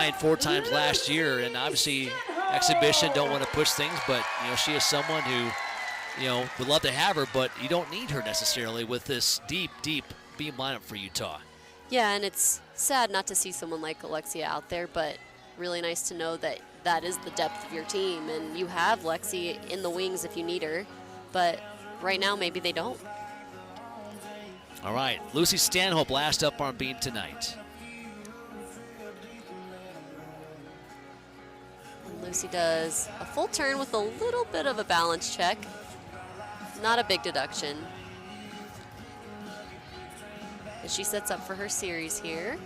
combined 4 times last year, and obviously exhibition, don't want to push things, but she is someone who would love to have her, but you don't need her necessarily with this deep beam lineup for Utah. Yeah, and it's sad not to see someone like Alexia out there, but really nice to know that that is the depth of your team, and you have Lexi in the wings if you need her, but right now maybe they don't. All right, Lucy Stanhope last up on beam tonight. Lucy does a full turn with a little bit of a balance check. Not a big deduction. And she sets up for her series here.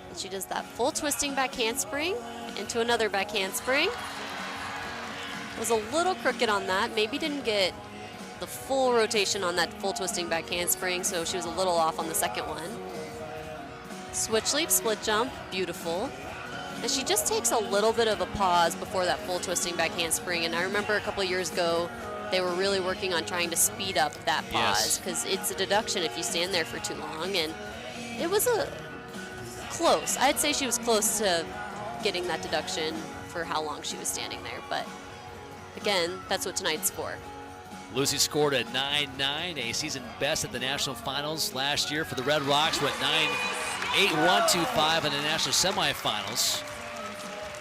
And she does that full twisting back handspring into another back handspring. Was a little crooked on that. Maybe didn't get the full rotation on that full twisting back handspring, so she was a little off on the second one. Switch leap, split jump, beautiful. And she just takes a little bit of a pause before that full twisting back handspring. And I remember a couple years ago, they were really working on trying to speed up that pause because it's a deduction if you stand there for too long. And it was close. I'd say she was close to getting that deduction for how long she was standing there. But again, that's what tonight's score. Lucy scored a 9.9, a season best at the national finals last year for the Red Rocks. Went 9.8125 in the national semifinals.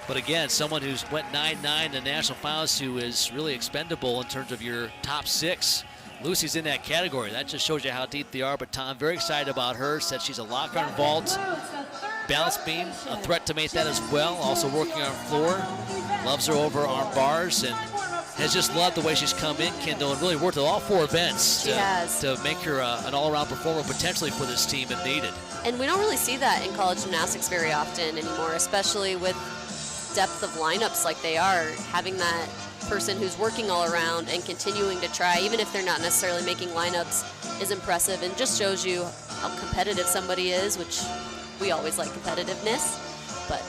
But again, someone who's went 9.9 in the national finals who is really expendable in terms of your top 6. Lucy's in that category. That just shows you how deep they are. But Tom, very excited about her. Said she's a lock on vault. Balance beam, a threat to make that as well. Also working on floor. Loves her over arm bars and has just loved the way she's come in, Kendall, and really worked at all 4 events to make her an all-around performer potentially for this team if needed. And we don't really see that in college gymnastics very often anymore, especially with depth of lineups like they are. Having that person who's working all around and continuing to try, even if they're not necessarily making lineups, is impressive and just shows you how competitive somebody is, which we always like competitiveness. But